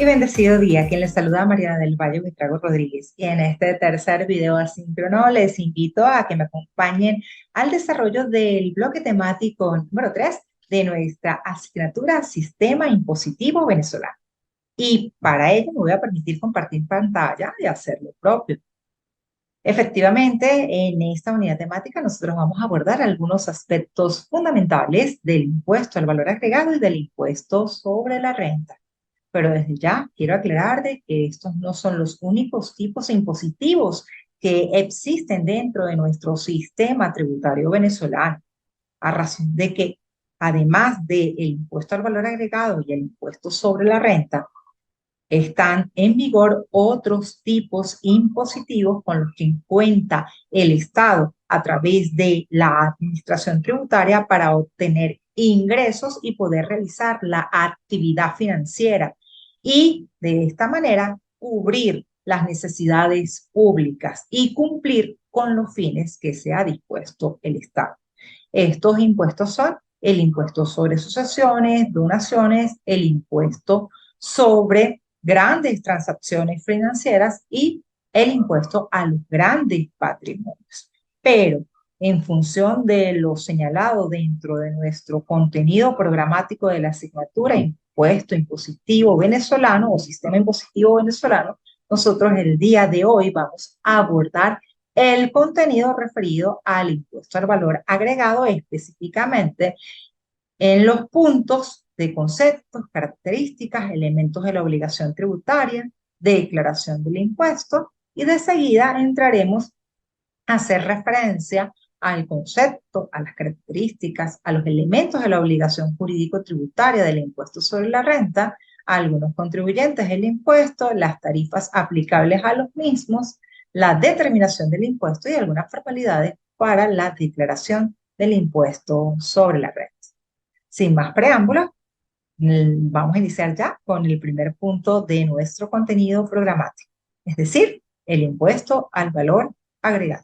Y bendecido día, quien les saluda Mariana del Valle Buitrago Rodríguez. Y en este tercer video asíncrono les invito a que me acompañen al desarrollo del bloque temático número 3 de nuestra asignatura Sistema Impositivo Venezolano. Y para ello me voy a permitir compartir pantalla y hacer lo propio. Efectivamente, en esta unidad temática nosotros vamos a abordar algunos aspectos fundamentales del impuesto al valor agregado y del impuesto sobre la renta. Pero desde ya quiero aclarar de que estos no son los únicos tipos impositivos que existen dentro de nuestro sistema tributario venezolano, a razón de que además del impuesto al valor agregado y el impuesto sobre la renta, están en vigor otros tipos impositivos con los que cuenta el Estado a través de la administración tributaria para obtener ingresos y poder realizar la actividad financiera y de esta manera cubrir las necesidades públicas y cumplir con los fines que se ha dispuesto el Estado. Estos impuestos son el impuesto sobre sucesiones, donaciones, el impuesto sobre grandes transacciones financieras y el impuesto a los grandes patrimonios. Pero en función de lo señalado dentro de nuestro contenido programático de la asignatura impuesto impositivo venezolano o sistema impositivo venezolano, nosotros el día de hoy vamos a abordar el contenido referido al impuesto al valor agregado, específicamente en los puntos de conceptos, características, elementos de la obligación tributaria, declaración del impuesto, y de seguida entraremos a hacer referencia al concepto, a las características, a los elementos de la obligación jurídico-tributaria del impuesto sobre la renta, a algunos contribuyentes del impuesto, las tarifas aplicables a los mismos, la determinación del impuesto y algunas formalidades para la declaración del impuesto sobre la renta. Sin más preámbulos, vamos a iniciar ya con el primer punto de nuestro contenido programático, es decir, el impuesto al valor agregado.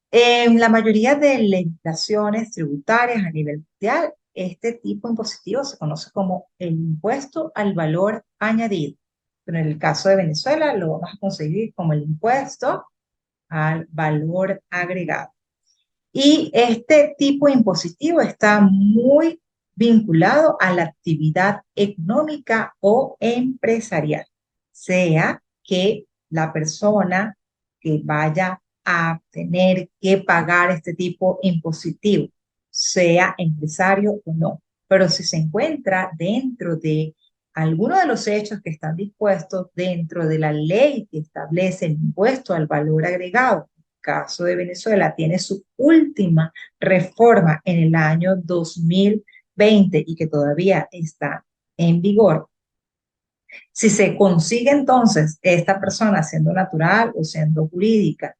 En la mayoría de legislaciones tributarias a nivel mundial, este tipo impositivo se conoce como el impuesto al valor añadido. Pero en el caso de Venezuela lo vamos a conseguir como el impuesto al valor agregado. Y este tipo impositivo está muy vinculado a la actividad económica o empresarial, sea que la persona que vaya a tener que pagar este tipo impositivo sea empresario o no. Pero si se encuentra dentro de alguno de los hechos que están dispuestos dentro de la ley que establece el impuesto al valor agregado, caso de Venezuela, tiene su última reforma en el año 2020 y que todavía está en vigor. Si se consigue entonces esta persona siendo natural o siendo jurídica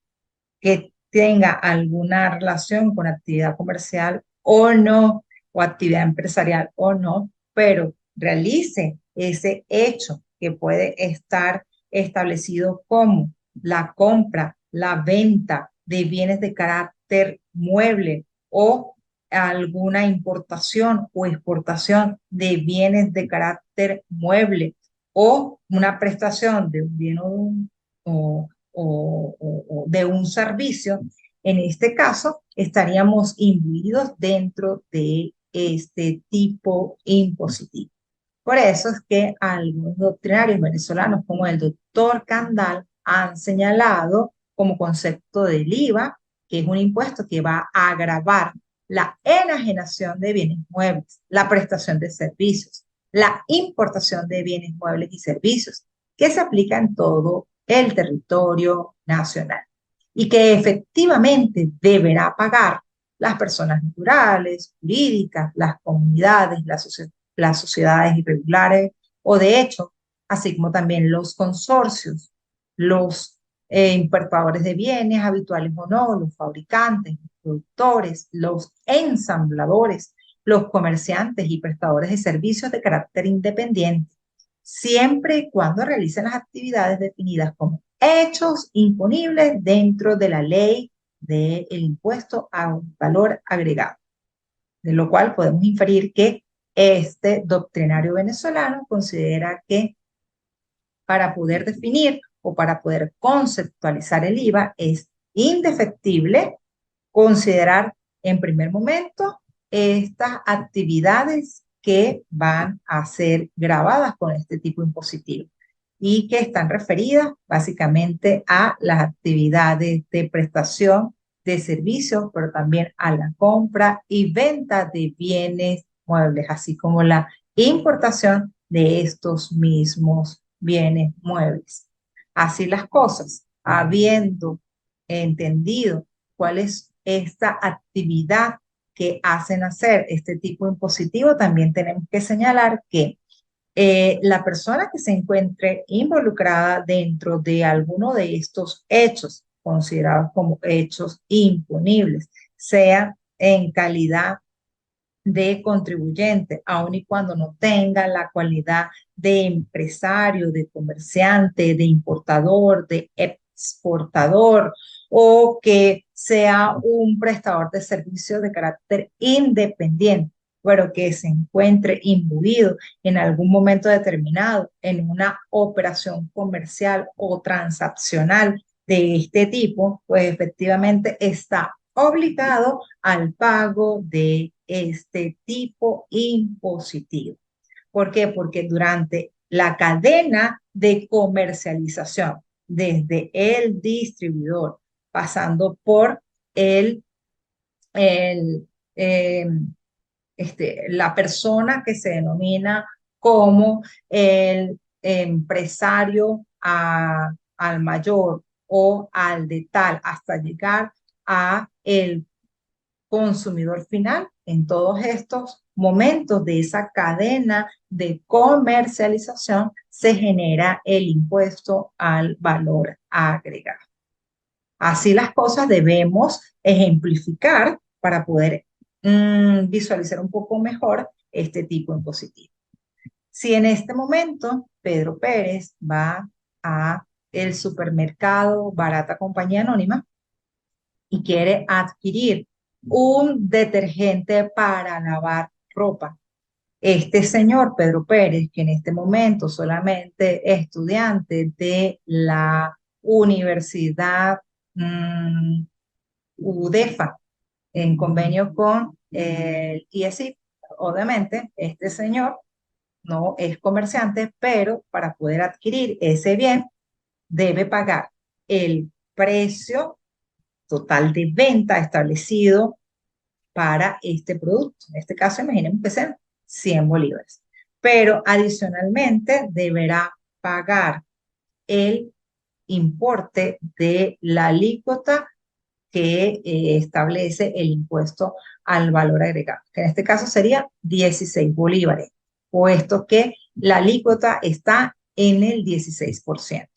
que tenga alguna relación con actividad comercial o no, o actividad empresarial o no, pero realice ese hecho que puede estar establecido como la compra, la venta de bienes de carácter mueble o alguna importación o exportación de bienes de carácter mueble o una prestación de un bien o de un servicio, en este caso estaríamos imbuidos dentro de este tipo impositivo. Por eso es que algunos doctrinarios venezolanos, como el doctor Candal, han señalado como concepto del IVA, que es un impuesto que va a agravar la enajenación de bienes muebles, la prestación de servicios, la importación de bienes muebles y servicios, que se aplica en todo el territorio nacional y que efectivamente deberá pagar las personas naturales, jurídicas, las comunidades, las sociedades irregulares o de hecho, así como también los consorcios, los importadores de bienes habituales o no, los fabricantes, los productores, los ensambladores, los comerciantes y prestadores de servicios de carácter independiente, siempre y cuando realicen las actividades definidas como hechos imponibles dentro de la ley del impuesto a un valor agregado, de lo cual podemos inferir que este doctrinario venezolano considera que para poder definir o para poder conceptualizar el IVA es indefectible considerar en primer momento estas actividades que van a ser grabadas con este tipo impositivo y que están referidas básicamente a las actividades de prestación de servicios, pero también a la compra y venta de bienes muebles, así como la importación de estos mismos bienes muebles. Así las cosas, habiendo entendido cuál es esta actividad que hacen hacer este tipo impositivo, también tenemos que señalar que la persona que se encuentre involucrada dentro de alguno de estos hechos considerados como hechos imponibles, sea en calidad de contribuyente, aun y cuando no tenga la cualidad de empresario, de comerciante, de importador, de exportador, o que sea un prestador de servicios de carácter independiente, pero que se encuentre imbuido en algún momento determinado en una operación comercial o transaccional de este tipo, pues efectivamente está obligado al pago de este tipo impositivo. ¿Por qué? Porque durante la cadena de comercialización, desde el distribuidor, pasando por el, el eh, la persona que se denomina como el empresario al mayor o al de tal, hasta llegar a el consumidor final. En todos estos momentos de esa cadena de comercialización se genera el impuesto al valor agregado. Así las cosas debemos ejemplificar para poder visualizar un poco mejor este tipo impositivo. Si en este momento Pedro Pérez va a el supermercado Barata Compañía Anónima y quiere adquirir un detergente para lavar ropa, este señor Pedro Pérez, que en este momento solamente es estudiante de la Universidad UDEFA, en convenio con el IESIP, obviamente, este señor no es comerciante, pero para poder adquirir ese bien debe pagar el precio total de venta establecido para este producto. En este caso, imaginemos que sean 100 bolívares. Pero adicionalmente deberá pagar el importe de la alícuota que establece el impuesto al valor agregado, que en este caso sería 16 bolívares, puesto que la alícuota está en el 16%.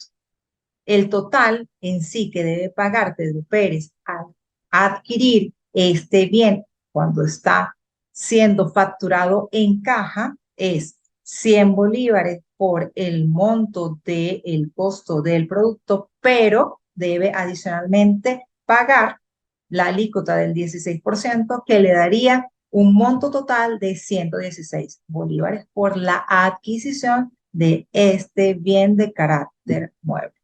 El total en sí que debe pagar Pedro Pérez al adquirir este bien cuando está siendo facturado en caja es 100 bolívares por el monto del costo del producto, pero debe adicionalmente pagar la alícuota del 16% que le daría un monto total de 116 bolívares por la adquisición de este bien de carácter mueble.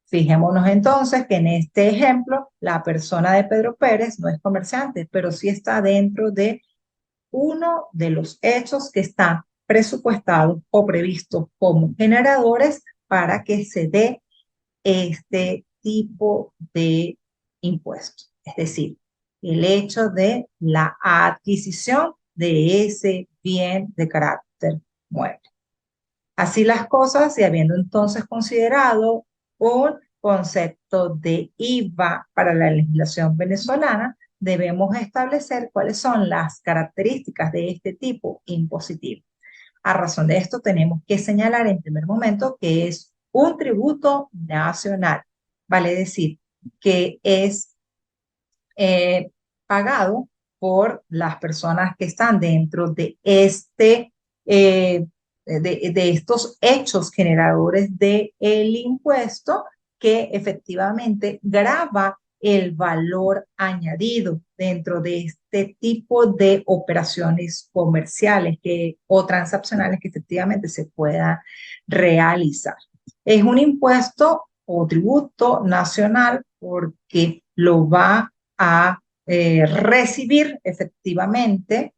Fijémonos entonces que en este ejemplo la persona de Pedro Pérez no es comerciante, pero sí está dentro de uno de los hechos que están presupuestados o previstos como generadores para que se dé este tipo de impuesto. Es decir, el hecho de la adquisición de ese bien de carácter mueble. Así las cosas, y habiendo entonces considerado un concepto de IVA para la legislación venezolana, debemos establecer cuáles son las características de este tipo impositivo. A razón de esto, tenemos que señalar en primer momento que es un tributo nacional, vale decir, que es pagado por las personas que están dentro de de estos hechos generadores del impuesto que efectivamente grava el valor añadido dentro de este tipo de operaciones comerciales o transaccionales que efectivamente se pueda realizar. Es un impuesto o tributo nacional porque lo va a recibir efectivamente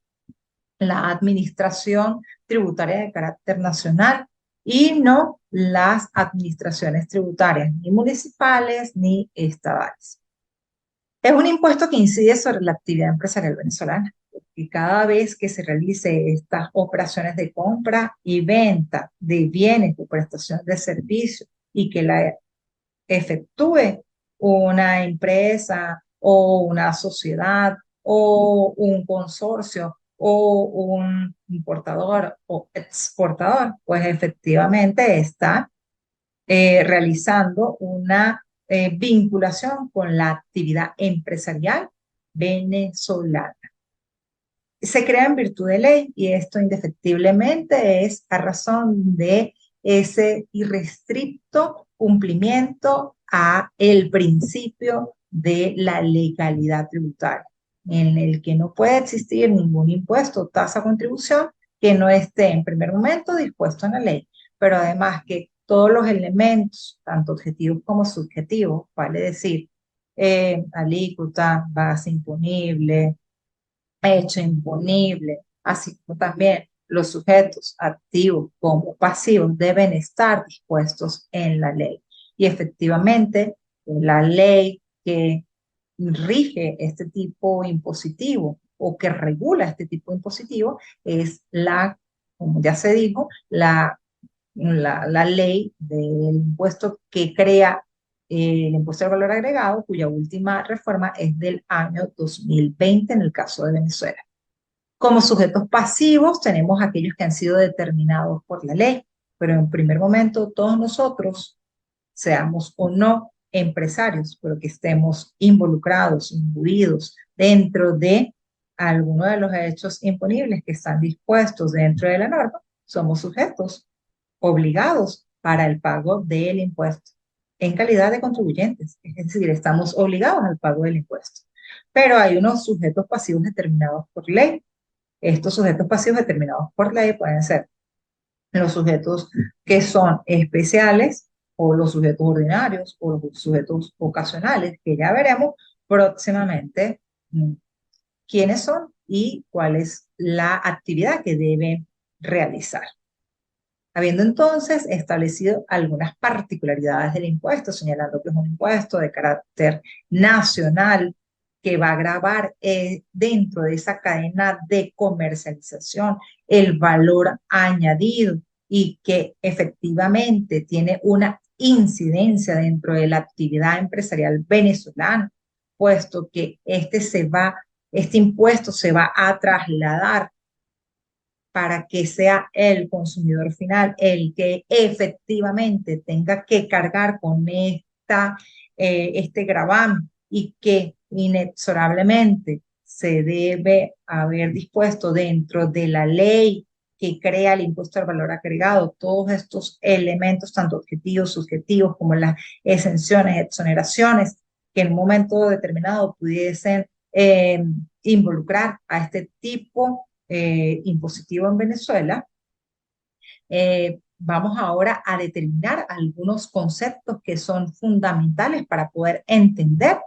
la administración tributaria de carácter nacional y no las administraciones tributarias ni municipales ni estatales. Es un impuesto que incide sobre la actividad empresarial venezolana, porque cada vez que se realice estas operaciones de compra y venta de bienes o prestación de servicios y que la efectúe una empresa o una sociedad o un consorcio o un importador o exportador, pues efectivamente está realizando una vinculación con la actividad empresarial venezolana. Se crea en virtud de ley y esto indefectiblemente es a razón de ese irrestricto cumplimiento a el principio de la legalidad tributaria, en el que no puede existir ningún impuesto, tasa o contribución que no esté en primer momento dispuesto en la ley, pero además que todos los elementos, tanto objetivos como subjetivos, vale decir, alícuota, base imponible, hecho imponible, así como también los sujetos activos como pasivos deben estar dispuestos en la ley. Y efectivamente, la ley que rige este tipo impositivo o que regula este tipo impositivo es como ya se dijo, la ley del impuesto que crea el impuesto al valor agregado, cuya última reforma es del año 2020 en el caso de Venezuela. Como sujetos pasivos tenemos aquellos que han sido determinados por la ley, pero en primer momento todos nosotros, seamos o no empresarios, pero que estemos involucrados, imbuidos dentro de alguno de los hechos imponibles que están dispuestos dentro de la norma, somos sujetos obligados para el pago del impuesto en calidad de contribuyentes, es decir, estamos obligados al pago del impuesto. Pero hay unos sujetos pasivos determinados por ley. Estos sujetos pasivos determinados por ley pueden ser los sujetos que son especiales o los sujetos ordinarios o los sujetos ocasionales, que ya veremos próximamente quiénes son y cuál es la actividad que deben realizar. Habiendo entonces establecido algunas particularidades del impuesto, señalando que es un impuesto de carácter nacional que va a gravar dentro de esa cadena de comercialización el valor añadido y que efectivamente tiene una incidencia dentro de la actividad empresarial venezolana, puesto que este impuesto se va a trasladar para que sea el consumidor final el que efectivamente tenga que cargar con este gravamen y que inexorablemente se debe haber dispuesto dentro de la ley que crea el impuesto al valor agregado, todos estos elementos, tanto objetivos, subjetivos, como las exenciones, exoneraciones, que en un momento determinado pudiesen involucrar a este tipo impositivo en Venezuela, vamos ahora a determinar algunos conceptos que son fundamentales para poder entender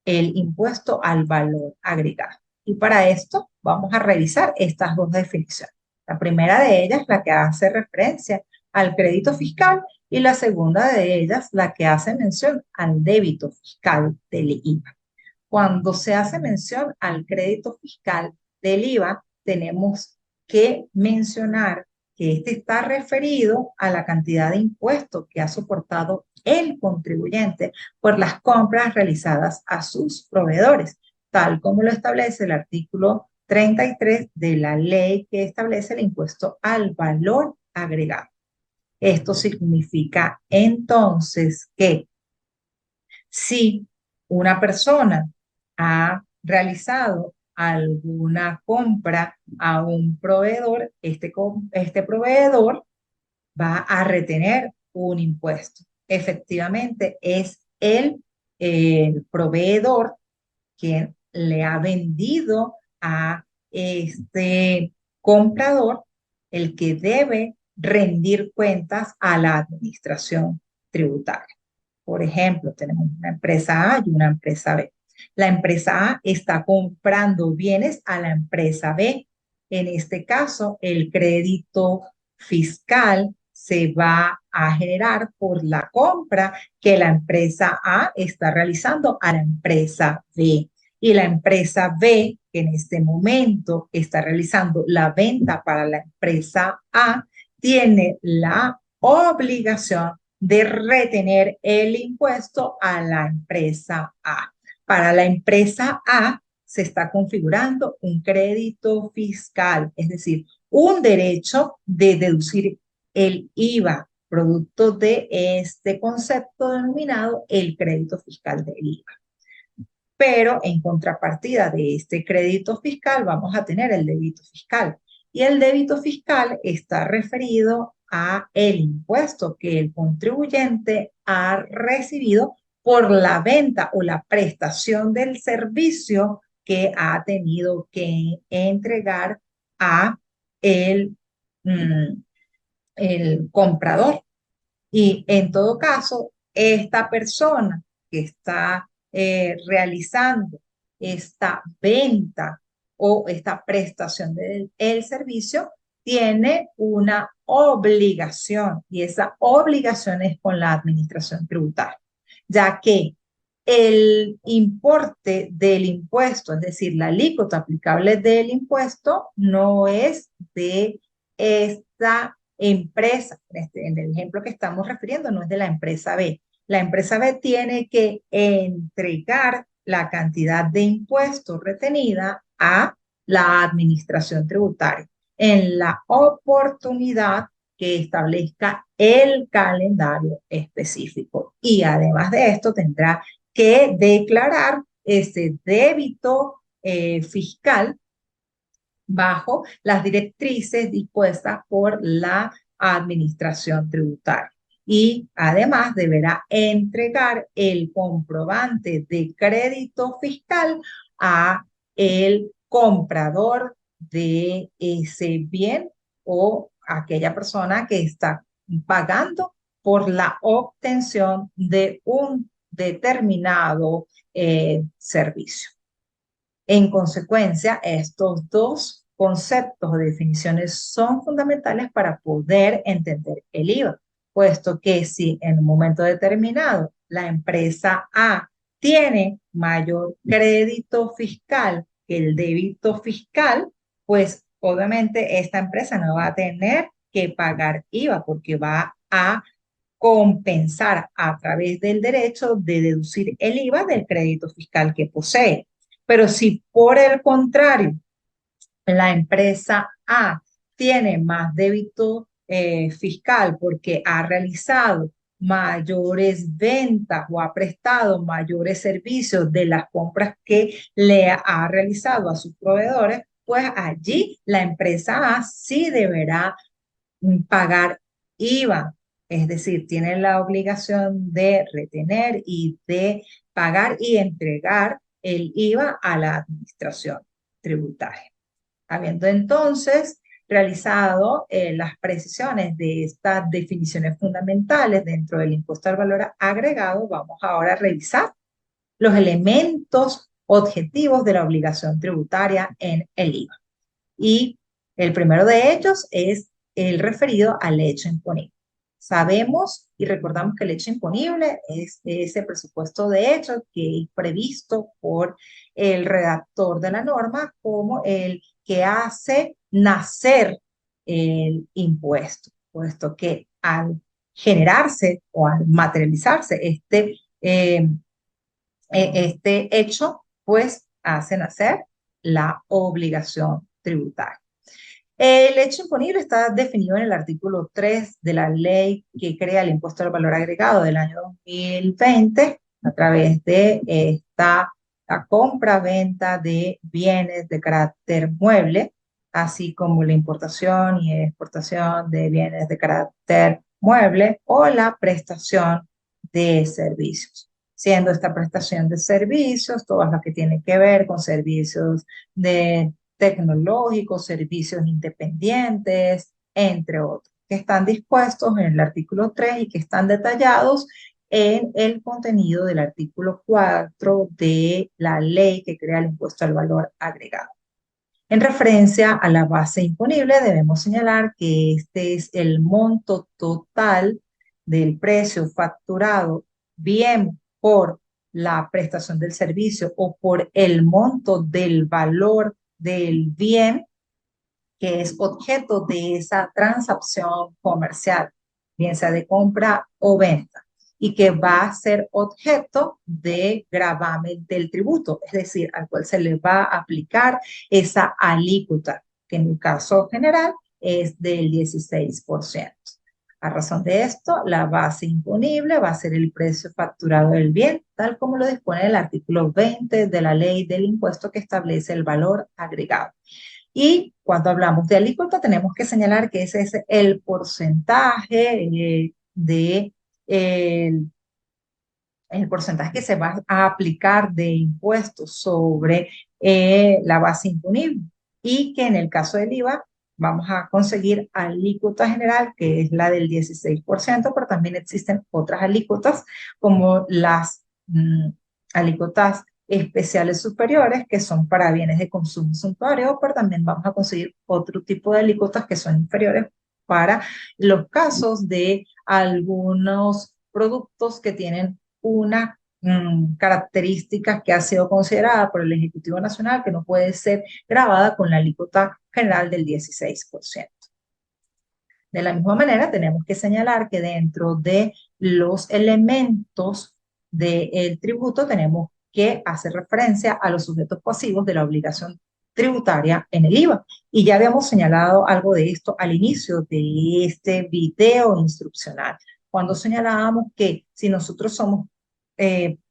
el impuesto al valor agregado. Y para esto vamos a revisar estas dos definiciones. La primera de ellas, la que hace referencia al crédito fiscal, y la segunda de ellas, la que hace mención al débito fiscal del IVA. Cuando se hace mención al crédito fiscal del IVA, tenemos que mencionar que este está referido a la cantidad de impuestos que ha soportado el contribuyente por las compras realizadas a sus proveedores, tal como lo establece el artículo 33 de la ley que establece el impuesto al valor agregado. Esto significa entonces que si una persona ha realizado alguna compra a un proveedor, este proveedor va a retener un impuesto. Efectivamente, es el proveedor quien le ha vendido a este comprador el que debe rendir cuentas a la administración tributaria. Por ejemplo, tenemos una empresa A y una empresa B. La empresa A está comprando bienes a la empresa B. En este caso, el crédito fiscal se va a generar por la compra que la empresa A está realizando a la empresa B. Y la empresa B, que en este momento está realizando la venta para la empresa A, tiene la obligación de retener el impuesto a la empresa A. Para la empresa A se está configurando un crédito fiscal, es decir, un derecho de deducir el IVA, producto de este concepto denominado el crédito fiscal del IVA. Pero en contrapartida de este crédito fiscal vamos a tener el débito fiscal. Y el débito fiscal está referido a el impuesto que el contribuyente ha recibido por la venta o la prestación del servicio que ha tenido que entregar a el, mm, el comprador. Y en todo caso, esta persona que está realizando esta venta o esta prestación del servicio tiene una obligación y esa obligación es con la administración tributaria, ya que el importe del impuesto, es decir, la alícuota aplicable del impuesto, no es de esta empresa, en el ejemplo que estamos refiriendo, no es de la empresa B. La empresa B tiene que entregar la cantidad de impuestos retenida a la administración tributaria en la oportunidad que establezca el calendario específico. Y además de esto, tendrá que declarar ese débito fiscal bajo las directrices dispuestas por la administración tributaria. Y además deberá entregar el comprobante de crédito fiscal a el comprador de ese bien o aquella persona que está pagando por la obtención de un determinado servicio. En consecuencia, estos dos conceptos o definiciones son fundamentales para poder entender el IVA, puesto que si en un momento determinado la empresa A tiene mayor crédito fiscal que el débito fiscal, pues obviamente esta empresa no va a tener que pagar IVA porque va a compensar a través del derecho de deducir el IVA del crédito fiscal que posee. Pero si por el contrario la empresa A tiene más débito fiscal porque ha realizado mayores ventas o ha prestado mayores servicios de las compras que le ha realizado a sus proveedores, pues allí la empresa A sí deberá pagar IVA, es decir, tiene la obligación de retener y de pagar y entregar el IVA a la administración tributaria. Habiendo entonces realizado las precisiones de estas definiciones fundamentales dentro del impuesto al valor agregado, vamos ahora a revisar los elementos objetivos de la obligación tributaria en el IVA. Y el primero de ellos es el referido al hecho imponible. Sabemos y recordamos que el hecho imponible es ese presupuesto de hecho que es previsto por el redactor de la norma como el que hace nacer el impuesto, puesto que al generarse o al materializarse este hecho, pues hace nacer la obligación tributaria. El hecho imponible está definido en el artículo 3 de la ley que crea el impuesto al valor agregado del año 2020 a través de la compra-venta de bienes de carácter mueble, así como la importación y exportación de bienes de carácter mueble o la prestación de servicios. Siendo esta prestación de servicios, todas las que tienen que ver con servicios de tecnológicos, servicios independientes, entre otros, que están dispuestos en el artículo 3 y que están detallados en el contenido del artículo 4 de la ley que crea el impuesto al valor agregado. En referencia a la base imponible, debemos señalar que este es el monto total del precio facturado, bien por la prestación del servicio o por el monto del valor del bien que es objeto de esa transacción comercial, bien sea de compra o venta, y que va a ser objeto de gravamen del tributo, es decir, al cual se le va a aplicar esa alícuota, que en el caso general es del 16%. A razón de esto, la base imponible va a ser el precio facturado del bien, tal como lo dispone el artículo 20 de la ley del impuesto que establece el valor agregado. Y cuando hablamos de alícuota, tenemos que señalar que ese es el porcentaje el porcentaje que se va a aplicar de impuestos sobre la base imponible y que en el caso del IVA vamos a conseguir alícuota general, que es la del 16%, pero también existen otras alícuotas como las alícuotas especiales superiores, que son para bienes de consumo suntuario, pero también vamos a conseguir otro tipo de alícuotas que son inferiores para los casos de algunos productos que tienen una característica que ha sido considerada por el Ejecutivo Nacional que no puede ser grabada con la alícuota general del 16%. De la misma manera, tenemos que señalar que dentro de los elementos del tributo tenemos que hacer referencia a los sujetos pasivos de la obligación tributaria en el IVA. Y ya habíamos señalado algo de esto al inicio de este video instruccional, cuando señalábamos que si nosotros somos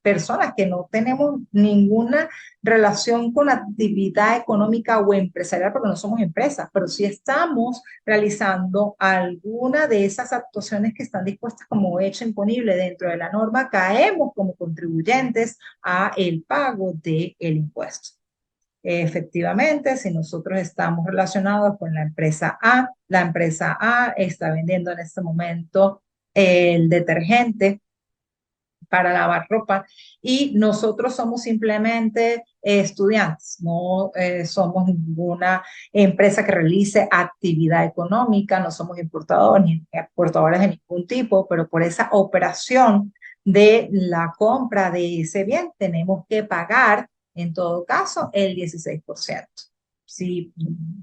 personas que no tenemos ninguna relación con actividad económica o empresarial, porque no somos empresas, pero si estamos realizando alguna de esas actuaciones que están dispuestas como hecho imponible dentro de la norma, caemos como contribuyentes a el pago del impuesto. Efectivamente, si nosotros estamos relacionados con la empresa A está vendiendo en este momento el detergente para lavar ropa y nosotros somos simplemente estudiantes, no somos ninguna empresa que realice actividad económica, no somos importadores ni exportadores de ningún tipo, pero por esa operación de la compra de ese bien tenemos que pagar en todo caso el 16%. Si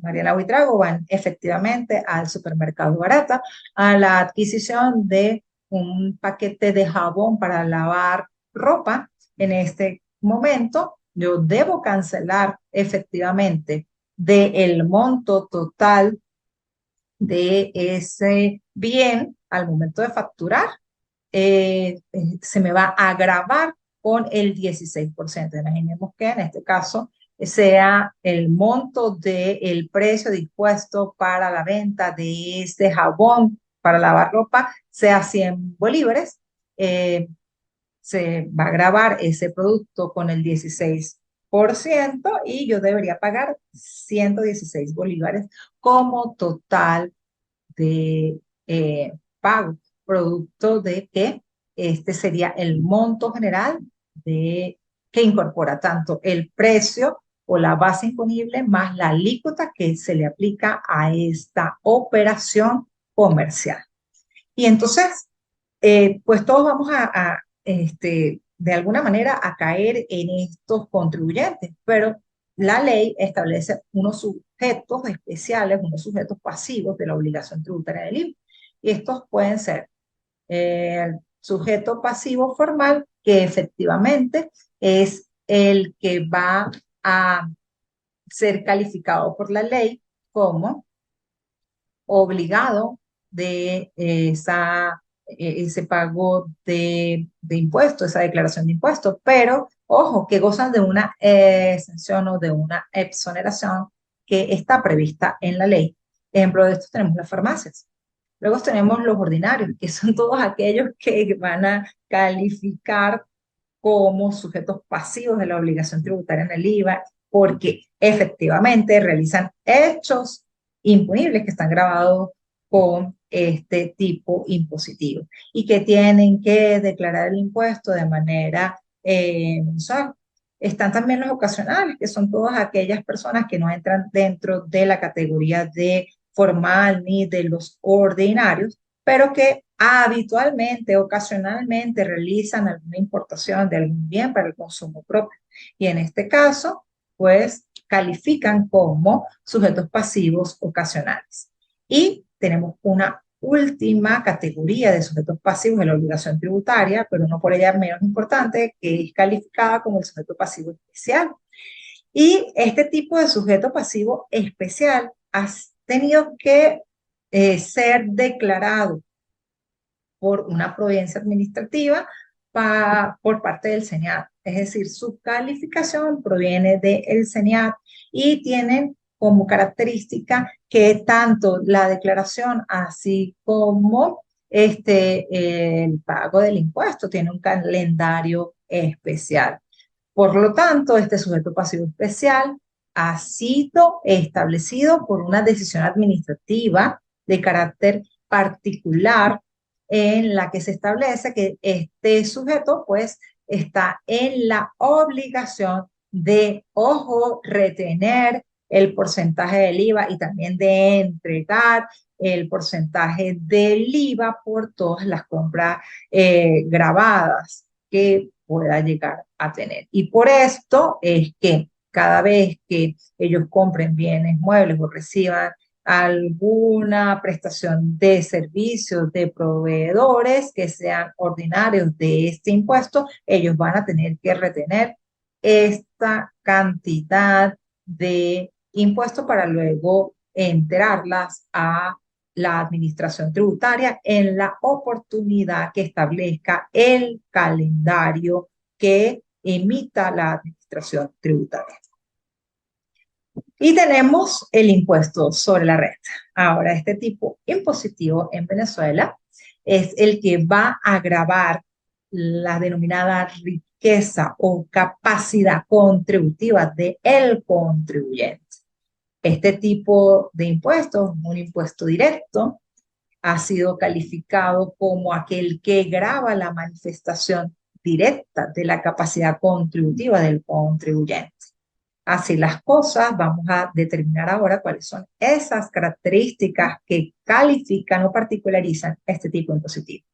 Mariela Buitrago van efectivamente al supermercado barata a la adquisición de un paquete de jabón para lavar ropa, en este momento yo debo cancelar efectivamente del monto total de ese bien al momento de facturar, se me va a agravar con el 16%. Imaginemos que en este caso sea el monto del precio dispuesto para la venta de este jabón para lavar ropa, sea 100 bolívares, se va a grabar ese producto con el 16% y yo debería pagar 116 bolívares como total de pago, producto de que este sería el monto general que incorpora tanto el precio o la base imponible más la alícuota que se le aplica a esta operación comercial. Y entonces, pues todos vamos de alguna manera, a caer en estos contribuyentes, pero la ley establece unos sujetos especiales, unos sujetos pasivos de la obligación tributaria del IVA. Y estos pueden ser sujeto pasivo formal, que efectivamente es el que va a ser calificado por la ley como obligado de ese pago de impuestos, esa declaración de impuestos, pero ojo, que gozan de una exención o de una exoneración que está prevista en la ley. Ejemplo de esto tenemos las farmacias. Luego tenemos los ordinarios, que son todos aquellos que van a calificar como sujetos pasivos de la obligación tributaria en el IVA, porque efectivamente realizan hechos impunibles que están grabados con este tipo impositivo y que tienen que declarar el impuesto de manera mensual. Están también los ocasionales, que son todas aquellas personas que no entran dentro de la categoría de formal ni de los ordinarios, pero que habitualmente, ocasionalmente realizan alguna importación de algún bien para el consumo propio. Y en este caso, pues califican como sujetos pasivos ocasionales. Y tenemos una última categoría de sujetos pasivos de la obligación tributaria, pero no por ella menos importante, que es calificada como el sujeto pasivo especial. Y este tipo de sujeto pasivo especial ha tenido que ser declarado por una providencia administrativa por parte del SENIAT. Es decir, su calificación proviene del SENIAT y tienen como característica que tanto la declaración así como el pago del impuesto tiene un calendario especial. Por lo tanto, este sujeto pasivo especial ha sido establecido por una decisión administrativa de carácter particular en la que se establece que este sujeto pues está en la obligación de, ojo, retener el porcentaje del IVA y también de entregar el porcentaje del IVA por todas las compras grabadas que pueda llegar a tener. Y por esto es que cada vez que ellos compren bienes muebles o reciban alguna prestación de servicios de proveedores que sean ordinarios de este impuesto, ellos van a tener que retener esta cantidad de impuestos para luego enterarlas a la administración tributaria en la oportunidad que establezca el calendario que emita la administración tributaria. Y tenemos el impuesto sobre la renta. Ahora, este tipo impositivo en Venezuela es el que va a gravar la denominada riqueza o capacidad contributiva del contribuyente. Este tipo de impuesto es un impuesto directo, ha sido calificado como aquel que grava la manifestación directa de la capacidad contributiva del contribuyente. Así las cosas, vamos a determinar ahora cuáles son esas características que califican o particularizan este tipo de impositivo.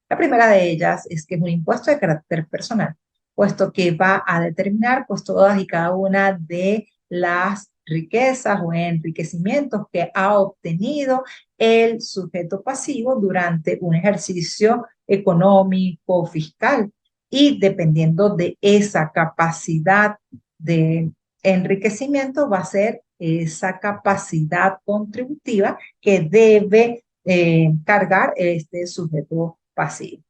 La primera de ellas es que es un impuesto de carácter personal, puesto que va a determinar pues todas y cada una de las riquezas o enriquecimientos que ha obtenido el sujeto pasivo durante un ejercicio económico, fiscal, y dependiendo de esa capacidad de enriquecimiento va a ser esa capacidad contributiva que debe cargar este sujeto pasivo.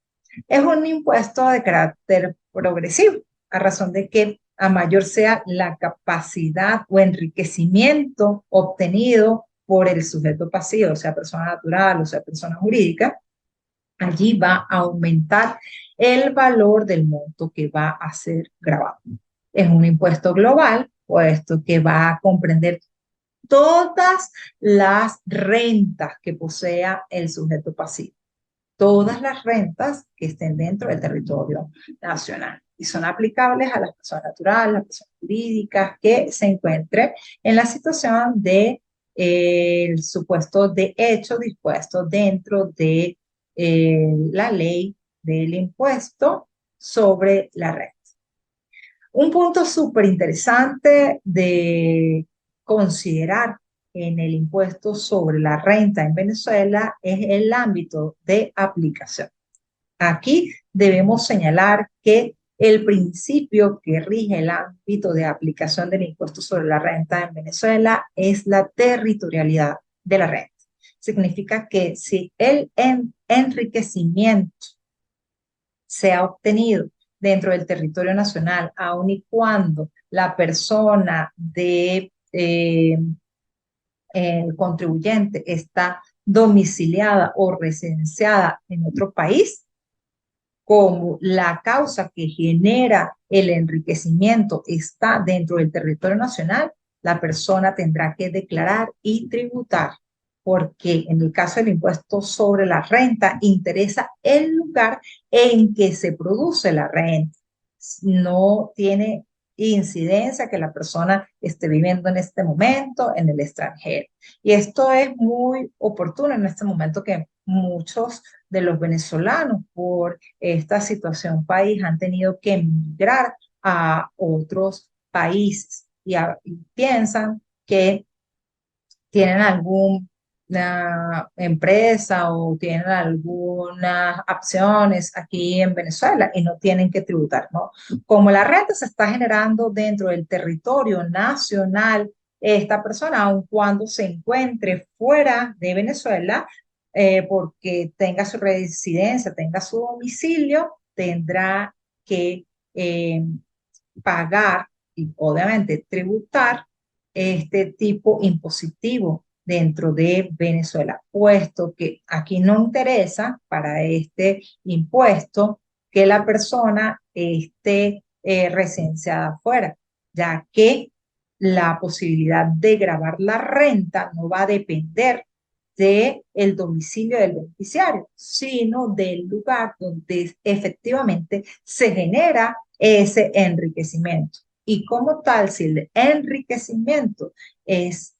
Es un impuesto de carácter progresivo, a razón de que a mayor sea la capacidad o enriquecimiento obtenido por el sujeto pasivo, sea persona natural o sea persona jurídica, allí va a aumentar el valor del monto que va a ser grabado. Es un impuesto global, puesto que va a comprender todas las rentas que posea el sujeto pasivo, todas las rentas que estén dentro del territorio nacional y son aplicables a las personas naturales, las personas jurídicas que se encuentren en la situación de el supuesto de hecho dispuesto dentro de la ley del impuesto sobre la renta. Un punto súper interesante de considerar en el impuesto sobre la renta en Venezuela es el ámbito de aplicación. Aquí debemos señalar que el principio que rige el ámbito de aplicación del impuesto sobre la renta en Venezuela es la territorialidad de la renta. Significa que si el enriquecimiento se ha obtenido dentro del territorio nacional, aun y cuando la persona de el contribuyente está domiciliada o residenciada en otro país, como la causa que genera el enriquecimiento está dentro del territorio nacional, la persona tendrá que declarar y tributar, porque en el caso del impuesto sobre la renta interesa el lugar en que se produce la renta. No tiene incidencia que la persona esté viviendo en este momento en el extranjero. Y esto es muy oportuno en este momento que muchos de los venezolanos por esta situación país han tenido que emigrar a otros países y piensan que tienen alguna empresa o tienen algunas acciones aquí en Venezuela y no tienen que tributar, ¿no? Como la renta se está generando dentro del territorio nacional, esta persona, aun cuando se encuentre fuera de Venezuela, porque tenga su residencia, tenga su domicilio, tendrá que pagar y obviamente tributar este tipo impositivo dentro de Venezuela, puesto que aquí no interesa para este impuesto que la persona esté residenciada afuera, ya que la posibilidad de grabar la renta no va a depender del domicilio del beneficiario, sino del lugar donde efectivamente se genera ese enriquecimiento. Y como tal, si el enriquecimiento es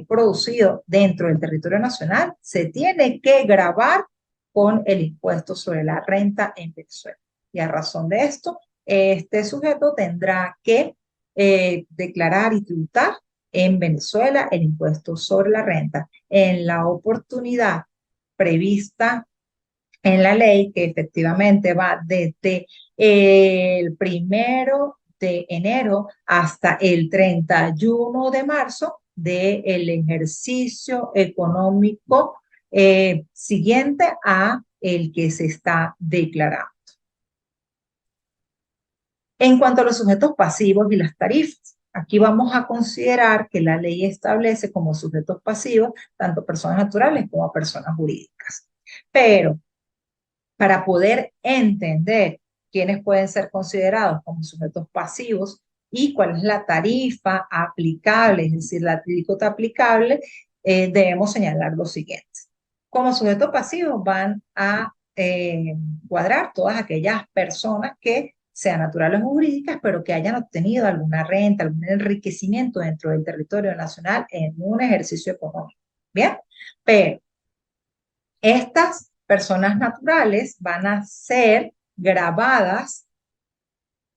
producido dentro del territorio nacional, se tiene que grabar con el impuesto sobre la renta en Venezuela. Y a razón de esto, este sujeto tendrá que declarar y tributar en Venezuela el impuesto sobre la renta en la oportunidad prevista en la ley, que efectivamente va desde el 1 de enero hasta el 31 de marzo del ejercicio económico siguiente a el que se está declarando. En cuanto a los sujetos pasivos y las tarifas, aquí vamos a considerar que la ley establece como sujetos pasivos tanto personas naturales como personas jurídicas. Pero para poder entender quiénes pueden ser considerados como sujetos pasivos y cuál es la tarifa aplicable, es decir, la alícuota aplicable, debemos señalar lo siguiente. Como sujetos pasivos van a cuadrar todas aquellas personas que sean naturales o jurídicas, pero que hayan obtenido alguna renta, algún enriquecimiento dentro del territorio nacional en un ejercicio económico. Bien, pero estas personas naturales van a ser grabadas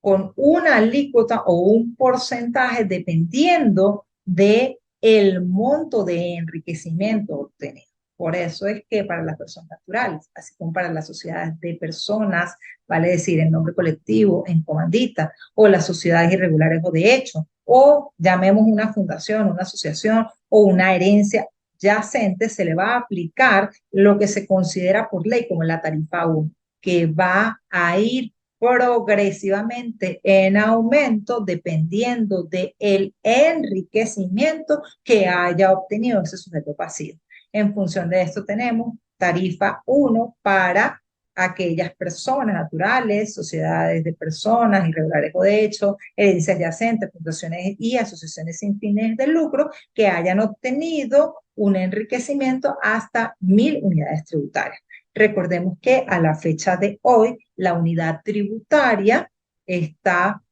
con una alícuota o un porcentaje dependiendo de el monto de enriquecimiento obtenido. Por eso es que para las personas naturales, así como para las sociedades de personas, vale decir en nombre colectivo, en comandita, o las sociedades irregulares o de hecho, o llamemos una fundación, una asociación o una herencia yacente, se le va a aplicar lo que se considera por ley como la tarifa 1, que va a ir progresivamente en aumento dependiendo del enriquecimiento que haya obtenido ese sujeto pasivo. En función de esto tenemos tarifa 1 para aquellas personas naturales, sociedades de personas, irregulares o de hecho, herencias yacentes, fundaciones y asociaciones sin fines de lucro que hayan obtenido un enriquecimiento hasta 1.000 unidades tributarias. Recordemos que a la fecha de hoy, la unidad tributaria está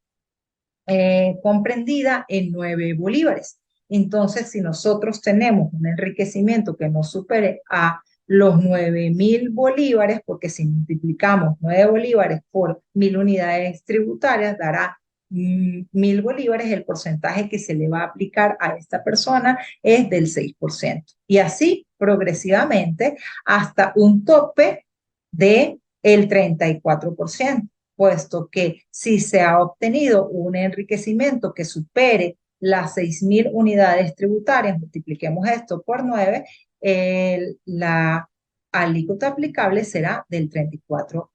comprendida en 9 bolívares. Entonces, si nosotros tenemos un enriquecimiento que no supere a los 9.000 bolívares, porque si multiplicamos 9 bolívares por 1.000 unidades tributarias, dará 1.000 bolívares, el porcentaje que se le va a aplicar a esta persona es del 6%. Y así progresivamente hasta un tope de el 34%, puesto que si se ha obtenido un enriquecimiento que supere las 6.000 unidades tributarias, multipliquemos esto por 9, la alícuota aplicable será del 34%.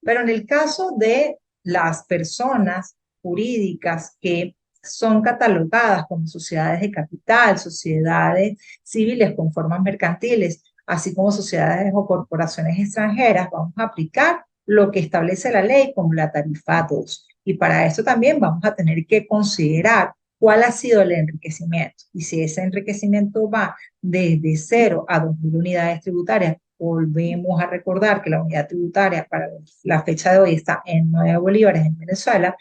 Pero en el caso de las personas jurídicas que son catalogadas como sociedades de capital, sociedades civiles con formas mercantiles, así como sociedades o corporaciones extranjeras, vamos a aplicar lo que establece la ley como la tarifa 2. Y para eso también vamos a tener que considerar cuál ha sido el enriquecimiento. Y si ese enriquecimiento va desde 0 a 2.000 unidades tributarias, volvemos a recordar que la unidad tributaria para la fecha de hoy está en 9 bolívares en Venezuela,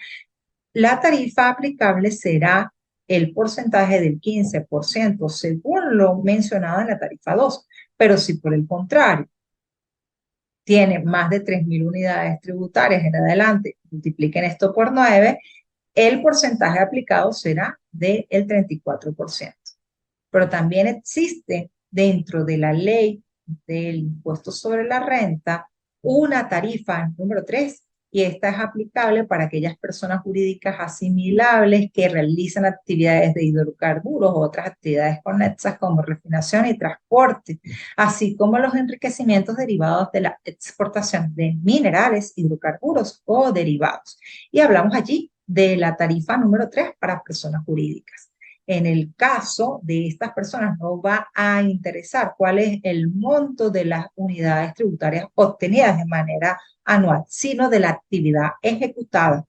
la tarifa aplicable será el porcentaje del 15% según lo mencionado en la tarifa 2. Pero si por el contrario tiene más de 3.000 unidades tributarias en adelante, multipliquen esto por 9, el porcentaje aplicado será del 34%. Pero también existe dentro de la ley del impuesto sobre la renta una tarifa número 3 y esta es aplicable para aquellas personas jurídicas asimilables que realizan actividades de hidrocarburos o otras actividades conexas como refinación y transporte, así como los enriquecimientos derivados de la exportación de minerales, hidrocarburos o derivados. Y hablamos allí de la tarifa número 3 para personas jurídicas. En el caso de estas personas no va a interesar cuál es el monto de las unidades tributarias obtenidas de manera anual, sino de la actividad ejecutada.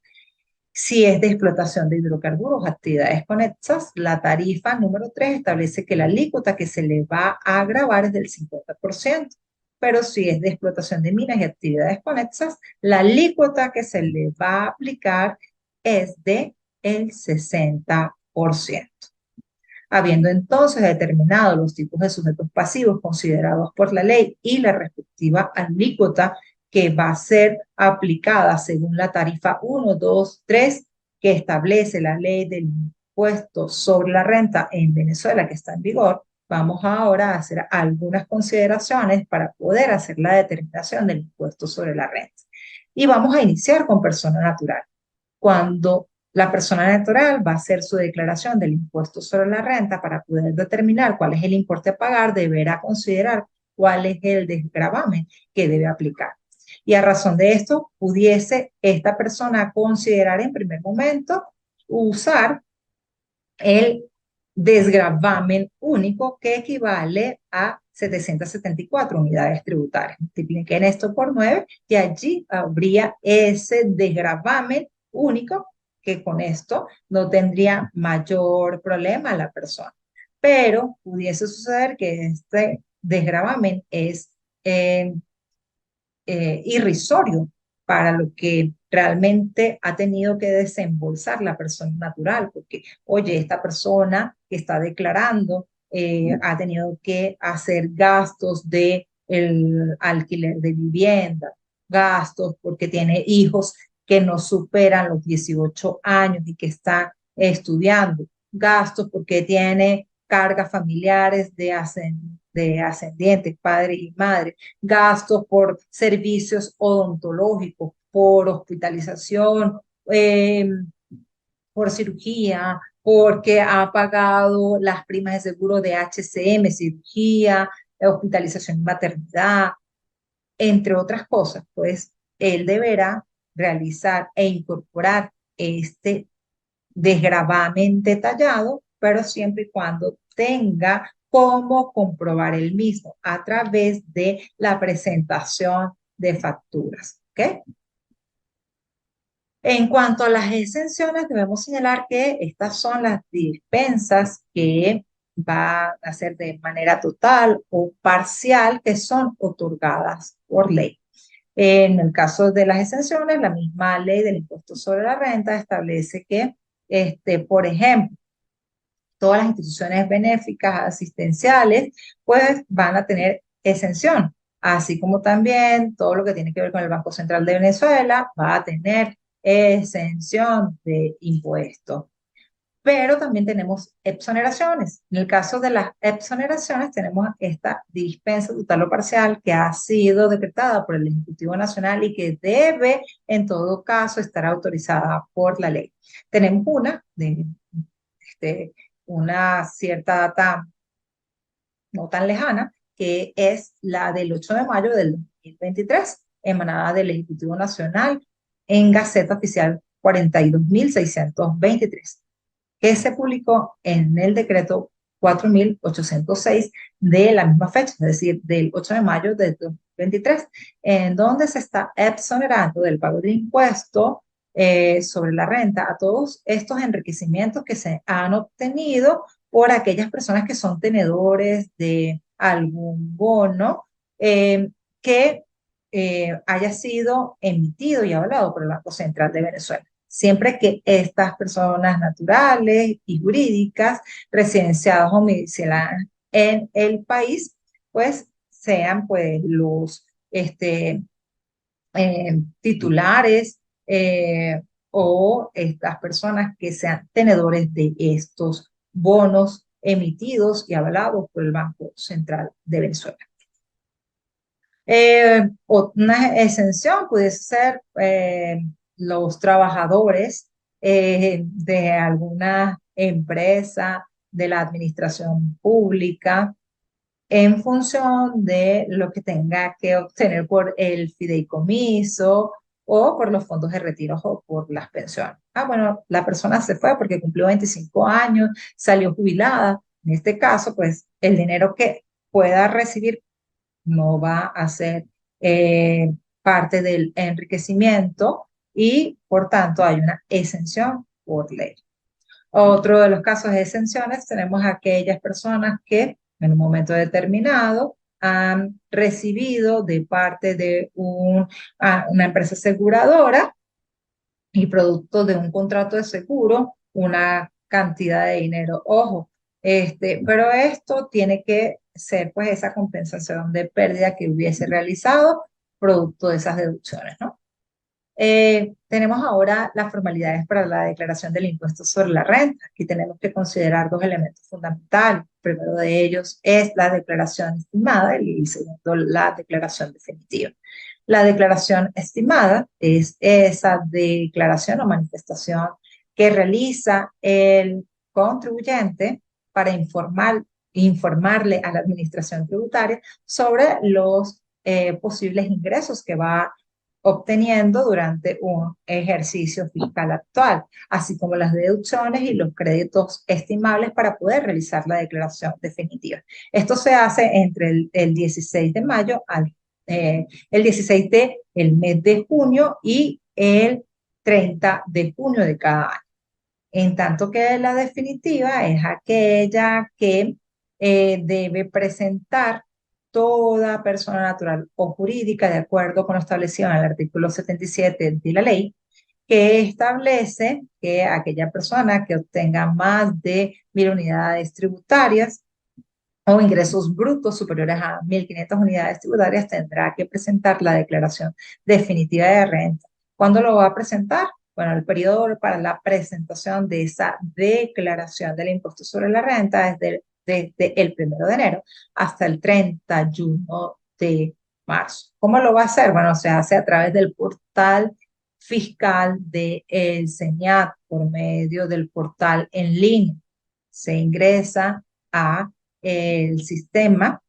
Si es de explotación de hidrocarburos, actividades conexas, la tarifa número 3 establece que la alícuota que se le va a gravar es del 50%. Pero si es de explotación de minas y actividades conexas, la alícuota que se le va a aplicar es de el 60%. Habiendo entonces determinado los tipos de sujetos pasivos considerados por la ley y la respectiva alícuota que va a ser aplicada según la tarifa 1, 2, 3 que establece la ley del impuesto sobre la renta en Venezuela que está en vigor, vamos ahora a hacer algunas consideraciones para poder hacer la determinación del impuesto sobre la renta. Y vamos a iniciar con persona natural. Cuando la persona natural va a hacer su declaración del impuesto sobre la renta para poder determinar cuál es el importe a pagar, deberá considerar cuál es el desgravamen que debe aplicar. Y a razón de esto, pudiese esta persona considerar en primer momento usar el desgravamen único que equivale a 774 unidades tributarias. Multipliquen esto por 9 y allí habría ese desgravamen único que con esto no tendría mayor problema la persona. Pero pudiese suceder que este desgravamen es irrisorio para lo que realmente ha tenido que desembolsar la persona natural, porque, oye, esta persona que está declarando ha tenido que hacer gastos de el alquiler de vivienda, gastos porque tiene hijos que no superan los 18 años y que están estudiando, gastos porque tiene cargas familiares de ascendientes, padres y madres, gastos por servicios odontológicos, por hospitalización, por cirugía, porque ha pagado las primas de seguro de HCM, cirugía, hospitalización y maternidad, entre otras cosas, pues él deberá realizar e incorporar este desgravamen detallado, pero siempre y cuando tenga cómo comprobar el mismo a través de la presentación de facturas. ¿Ok? En cuanto a las exenciones, debemos señalar que estas son las dispensas que va a ser de manera total o parcial que son otorgadas por ley. En el caso de las exenciones, la misma ley del impuesto sobre la renta establece que, por ejemplo, todas las instituciones benéficas asistenciales, pues van a tener exención, así como también todo lo que tiene que ver con el Banco Central de Venezuela va a tener exención de impuestos. Pero también tenemos exoneraciones. En el caso de las exoneraciones tenemos esta dispensa total o parcial que ha sido decretada por el Ejecutivo Nacional y que debe en todo caso estar autorizada por la ley. Tenemos una de este, una cierta data no tan lejana, que es la del 8 de mayo del 2023, emanada del Ejecutivo Nacional en Gaceta Oficial 42.623, que se publicó en el decreto 4.806 de la misma fecha, es decir, del 8 de mayo de 2023, en donde se está exonerando del pago de impuesto sobre la renta a todos estos enriquecimientos que se han obtenido por aquellas personas que son tenedores de algún bono que haya sido emitido y avalado por el Banco Central de Venezuela. Siempre que estas personas naturales y jurídicas residenciadas o domiciliadas en el país, pues sean pues los titulares o estas personas que sean tenedores de estos bonos emitidos y avalados por el Banco Central de Venezuela. Una exención pudiese ser los trabajadores de alguna empresa de la administración pública en función de lo que tenga que obtener por el fideicomiso o por los fondos de retiro o por las pensiones. Ah, bueno, la persona se fue porque cumplió 25 años, salió jubilada. En este caso, pues el dinero que pueda recibir no va a ser eh, parte del enriquecimiento y por tanto hay una exención por ley. Otro de los casos de exenciones tenemos aquellas personas que en un momento determinado han recibido de parte de una empresa aseguradora y producto de un contrato de seguro una cantidad de dinero. Ojo, pero esto tiene que ser pues esa compensación de pérdida que hubiese realizado producto de esas deducciones, ¿no? Tenemos ahora las formalidades para la declaración del impuesto sobre la renta. Aquí tenemos que considerar dos elementos fundamentales. El primero de ellos es la declaración estimada y el segundo la declaración definitiva. La declaración estimada es esa declaración o manifestación que realiza el contribuyente para informarle a la administración tributaria sobre los posibles ingresos que va obteniendo durante un ejercicio fiscal actual, así como las deducciones y los créditos estimables para poder realizar la declaración definitiva. Esto se hace entre el 16 de mayo al el 16 del mes de junio y el 30 de junio de cada año. En tanto que la definitiva es aquella que debe presentar toda persona natural o jurídica de acuerdo con lo establecido en el artículo 77 de la ley, que establece que aquella persona que obtenga más de 1.000 unidades tributarias o ingresos brutos superiores a 1.500 unidades tributarias tendrá que presentar la declaración definitiva de renta. ¿Cuándo lo va a presentar? Bueno, el periodo para la presentación de esa declaración del impuesto sobre la renta es desde el 1 de enero hasta el 31 de marzo. ¿Cómo lo va a hacer? Bueno, se hace a través del portal fiscal del SEñAT por medio del portal en línea. Se ingresa a el sistema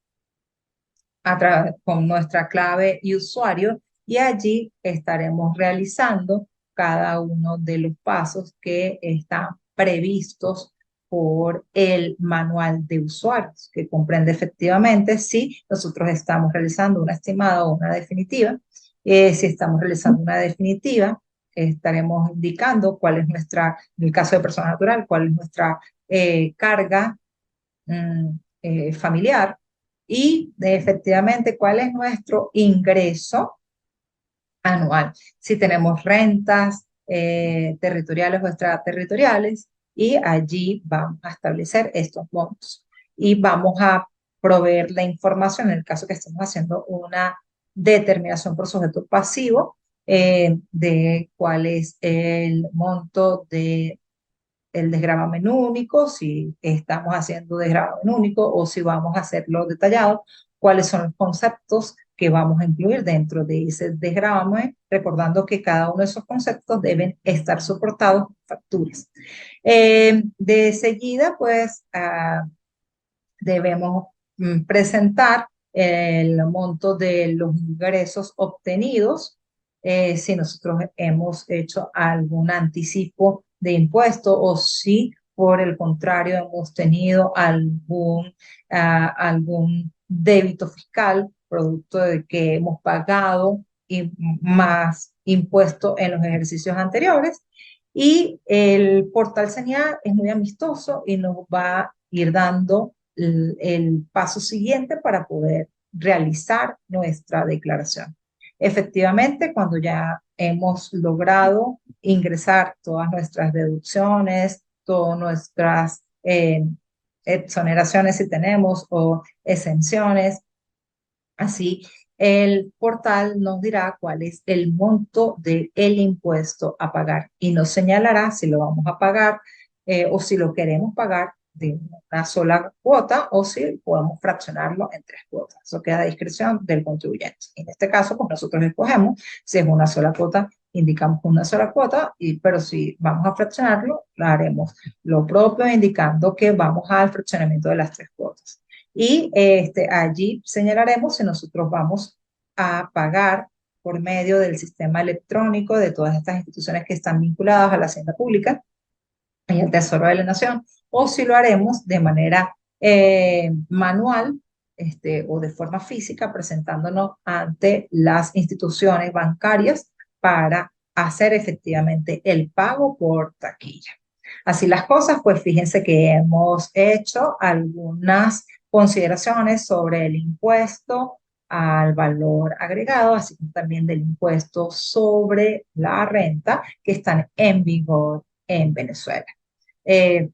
con nuestra clave y usuario y allí estaremos realizando cada uno de los pasos que están previstos por el manual de usuarios, que comprende efectivamente si nosotros estamos realizando una estimada o una definitiva. Si estamos realizando una definitiva, estaremos indicando cuál es nuestra, en el caso de persona natural, cuál es nuestra carga familiar y efectivamente cuál es nuestro ingreso anual. Si tenemos rentas territoriales o extraterritoriales y allí vamos a establecer estos montos y vamos a proveer la información en el caso que estemos haciendo una determinación por sujeto pasivo de cuál es el monto de el desgravamen único, si estamos haciendo desgravamen único o si vamos a hacerlo detallado, cuáles son los conceptos que vamos a incluir dentro de ese desgravamen, recordando que cada uno de esos conceptos deben estar soportados con facturas. De seguida, pues, debemos presentar el monto de los ingresos obtenidos, si nosotros hemos hecho algún anticipo de impuesto o si por el contrario hemos tenido algún débito fiscal, producto de que hemos pagado más impuestos en los ejercicios anteriores. Y el portal Señal es muy amistoso y nos va a ir dando el paso siguiente para poder realizar nuestra declaración. Efectivamente, cuando ya hemos logrado ingresar todas nuestras deducciones, todas nuestras exoneraciones si tenemos o exenciones, así el portal nos dirá cuál es el monto del impuesto a pagar y nos señalará si lo vamos a pagar o si lo queremos pagar de una sola cuota o si podemos fraccionarlo en 3 cuotas. Eso queda a discreción del contribuyente. En este caso, pues nosotros escogemos si es una sola cuota, indicamos una sola cuota, pero si vamos a fraccionarlo, lo haremos lo propio indicando que vamos al fraccionamiento de las 3 cuotas. Y allí señalaremos si nosotros vamos a pagar por medio del sistema electrónico de todas estas instituciones que están vinculadas a la hacienda pública y al Tesoro de la Nación, o si lo haremos de manera manual o de forma física, presentándonos ante las instituciones bancarias para hacer efectivamente el pago por taquilla. Así las cosas, pues fíjense que hemos hecho algunas consideraciones sobre el impuesto al valor agregado, así como también del impuesto sobre la renta que están en vigor en Venezuela. Eh,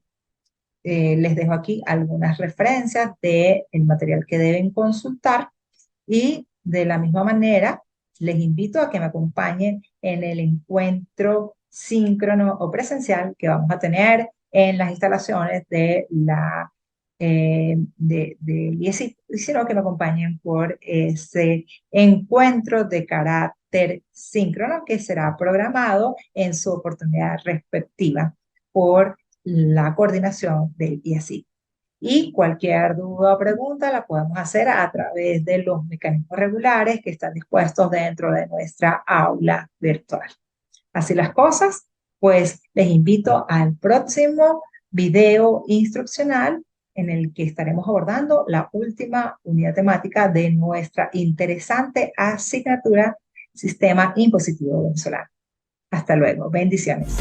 Les dejo aquí algunas referencias del material que deben consultar y de la misma manera les invito a que me acompañen en el encuentro síncrono o presencial que vamos a tener en las instalaciones de la IESIP, sino que me acompañen por ese encuentro de carácter síncrono que será programado en su oportunidad respectiva por la coordinación del IESIP. Y cualquier duda o pregunta la podemos hacer a través de los mecanismos regulares que están dispuestos dentro de nuestra aula virtual. Así las cosas, pues les invito al próximo video instruccional en el que estaremos abordando la última unidad temática de nuestra interesante asignatura Sistema Impositivo Venezolano. Hasta luego. Bendiciones.